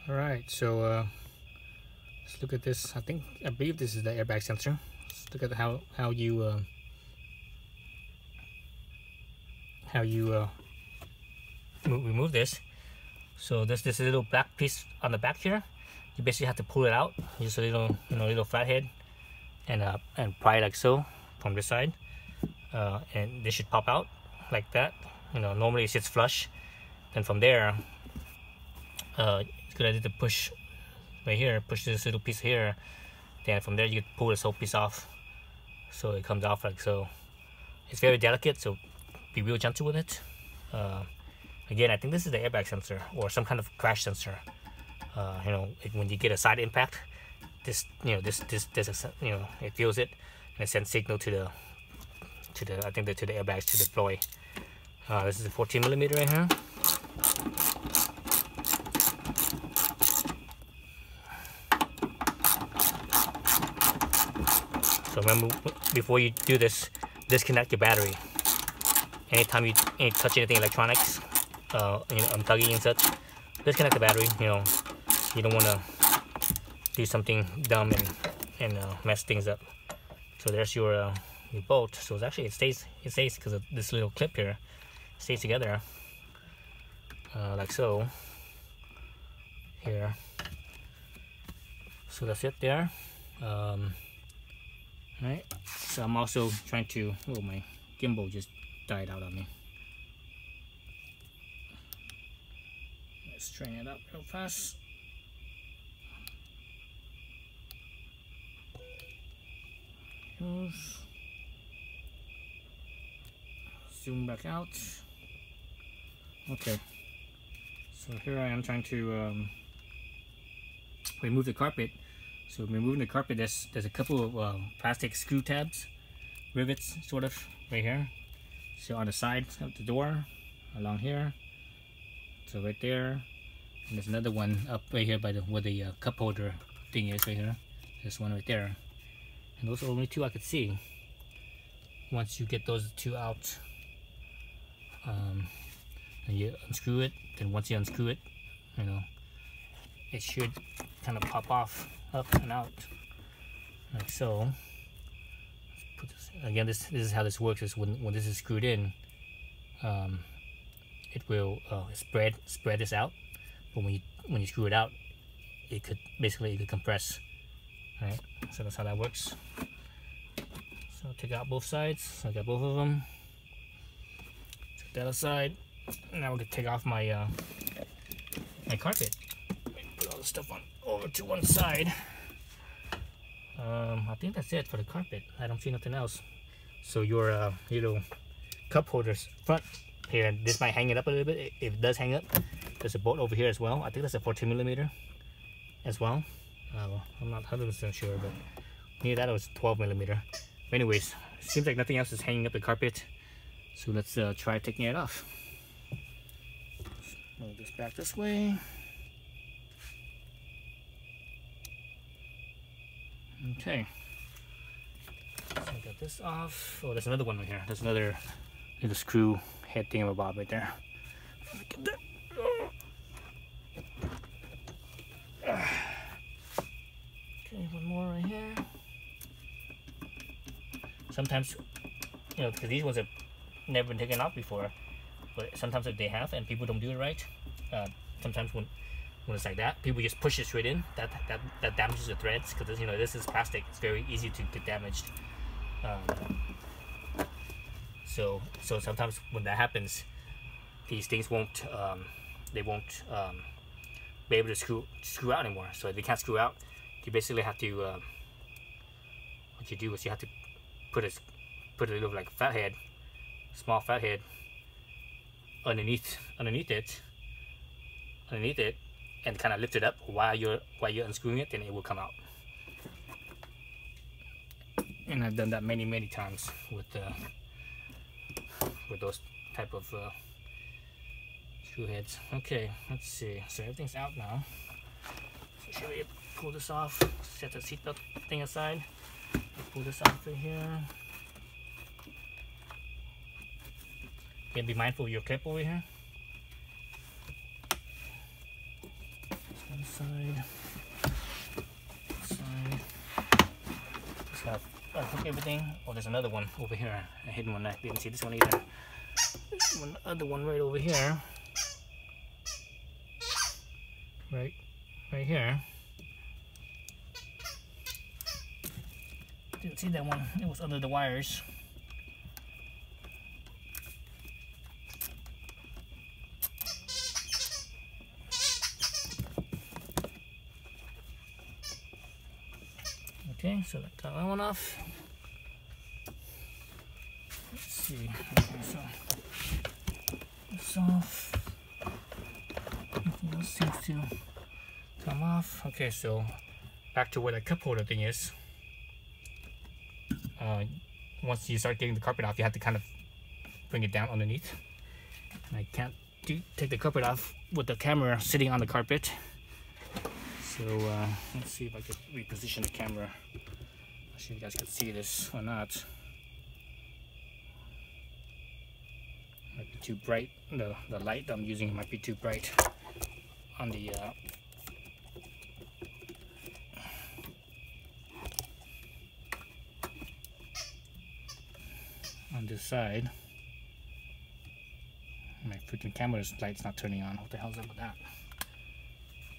All right, so let's look at this. I believe this is the airbag sensor. Let's look at how you remove this. So this little black piece on the back here, you basically have to pull it out. Just a little little flathead, and pry it like so from this side, and this should pop out like that. Normally it sits flush. Then from there, it's a good idea to push right here, push this little piece here. Then from there you can pull this whole piece off, so it comes off like so. It's very delicate, so be real gentle with it. Again, I think this is the airbag sensor or some kind of crash sensor. When you get a side impact, it feels it and it sends signal to the airbags to deploy. This is a 14mm right here. So remember, before you do this, disconnect your battery. Anytime you touch anything electronics, unplugging and such, disconnect the battery. You don't want to do something dumb and mess things up. So there's your bolt. So it stays because of this little clip here. It stays together like so here. So that's it there. Right. So I'm also trying to. Oh, my gimbal just died out on me. Let's train it up real fast. Zoom back out. Okay. So here I am trying to remove the carpet. So removing the carpet, there's a couple of plastic screw tabs, rivets, sort of, right here. So on the side of the door, along here. So right there, and there's another one up right here by where the cup holder thing is right here. This one right there, and those are the only two I could see. Once you get those two out, and you unscrew it, then once you unscrew it, it should kind of pop off up and out like so. Let's put this again. This is how this works. Is when this is screwed in, it will spread this out. But when you screw it out, it could compress. Right. So that's how that works. So take out both sides. So I got both of them. Take that aside. Now we're gonna take off my my carpet. Put all the stuff on over to one side. I think that's it for the carpet. I don't see nothing else. So your little cup holders front here, this might hang it up a little bit. If it does hang up, there's a bolt over here as well. I think that's a 14mm as well. I'm not 100% sure, but near that it was 12mm. But anyways, it seems like nothing else is hanging up the carpet. So let's try taking it off. Move this back this way. Okay. So I got this off. Oh, there's another one right here. There's another little screw head thingamabob right there. Let me get that. Okay, one more right here. Sometimes, because these ones have never been taken off before, but sometimes they have, and people don't do it right. Sometimes when it's like that, people just push it straight in. That damages the threads, because this is plastic. It's very easy to get damaged. So sometimes when that happens, these things won't be able to screw out anymore. So if they can't screw out, you basically have to what you do is you have to put a little like flathead, small flathead underneath it, and kind of lift it up while you're unscrewing it, then it will come out. And I've done that many times with those type of screw heads. Okay, let's see. So everything's out now. So should we pull this off? Set the seatbelt thing aside. Pull this off right here. Again, be mindful of your clip over here. One side. Just gotta hook everything. Oh, there's another one over here. A hidden one. I didn't see this one either. One other one right over here. Right here. Didn't see that one. It was under the wires. Okay, so got that one off. Let's see. Okay, so this off. Everything else seems to come off. Okay, so back to where the cup holder thing is. Once you start getting the carpet off, you have to kind of bring it down underneath. And I can't take the carpet off with the camera sitting on the carpet. So let's see if I can reposition the camera. Not sure if you guys can see this or not. Might be too bright. The light I'm using might be too bright on the on this side. My freaking camera's light's not turning on. What the hell's up with that?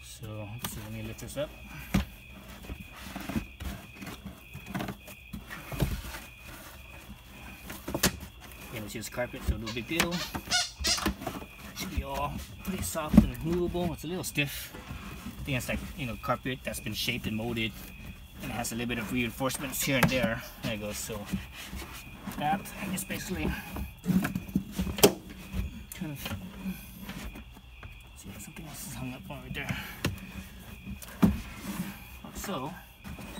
So let's see, let me lift this up. Again, it's just carpet, so no big deal. Should be all pretty soft and movable. It's a little stiff. I think it's like, you know, carpet that's been shaped and molded, and it has a little bit of reinforcements here and there. There it goes. So that is basically kind of. See if something else is hung up on right there. Like so.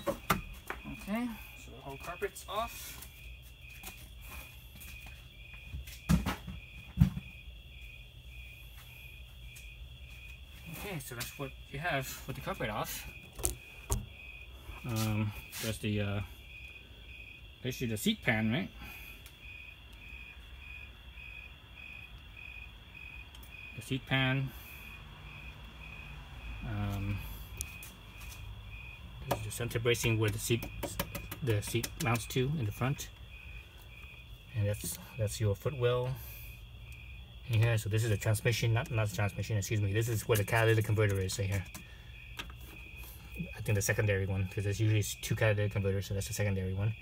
Okay, so the whole carpet's off. Okay, so that's what you have with the carpet off. There's the basically the seat pan, right? The seat pan. This is the center bracing where the seat mounts to in the front, and that's your footwell. And here, so this is a transmission, not the transmission. Excuse me. This is where the catalytic converter is right here. I think the secondary one, because there's usually two catalytic converters, so that's the secondary one.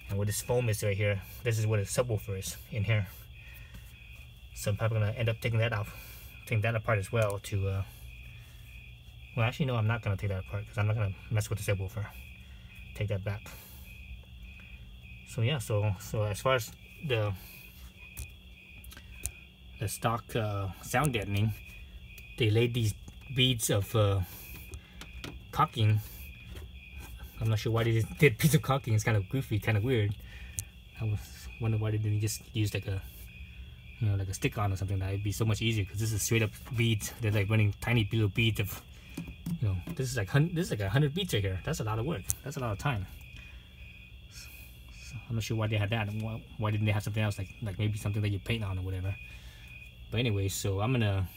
And where this foam is right here, this is where the subwoofer is in here. So I'm probably gonna end up taking that apart as well to. Well, actually, no, I'm not gonna take that apart because I'm not gonna mess with the subwoofer. Take that back. So yeah, so as far as the stock sound deadening, they laid these beads of caulking. I'm not sure why they did beads of caulking. It's kind of goofy, kind of weird. I was wondering why they didn't just use like a, you know, like a stick on or something. That'd be so much easier because this is straight up beads. They're like running tiny little beads of, you know, this is like 100 beads right here. That's a lot of work. That's a lot of time. So I'm not sure why they had that. Why didn't they have something else, like maybe something that you paint on or whatever. But anyway, so I'm gonna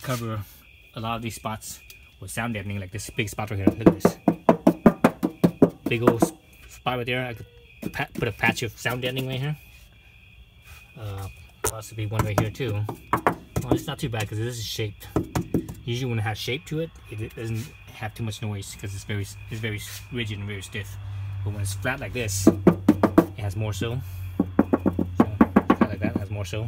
cover a lot of these spots with sound deadening, like this big spot right here. Look at this big old spot right there. I could put a patch of sound deadening right here. Possibly one right here too. Well, it's not too bad because this is shaped. Usually when it has shape to it, it doesn't have too much noise because it's very rigid and very stiff. But when it's flat like this, it has more so. Like that, has more so.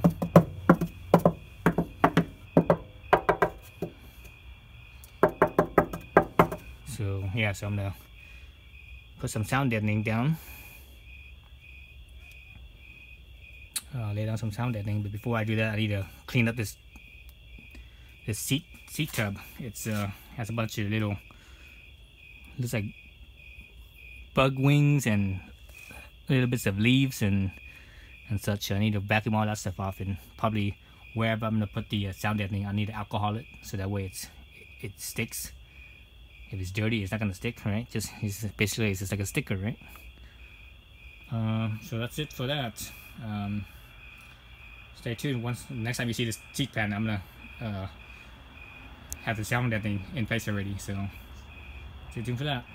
So yeah, so I'm gonna put some sound deadening down. Lay down some sound deadening, but before I do that, I need to clean up this seat tub. It's has a bunch of little, looks like bug wings and little bits of leaves and such. I need to vacuum all that stuff off, and probably wherever I'm gonna put the sound deadening, I need to alcohol it so that way it sticks. If it's dirty, it's not gonna stick, right? Basically it's just like a sticker, right? So that's it for that. Stay tuned. Next time you see this seat pan, I'm gonna have the sound that thing in place already. So stay tuned for that.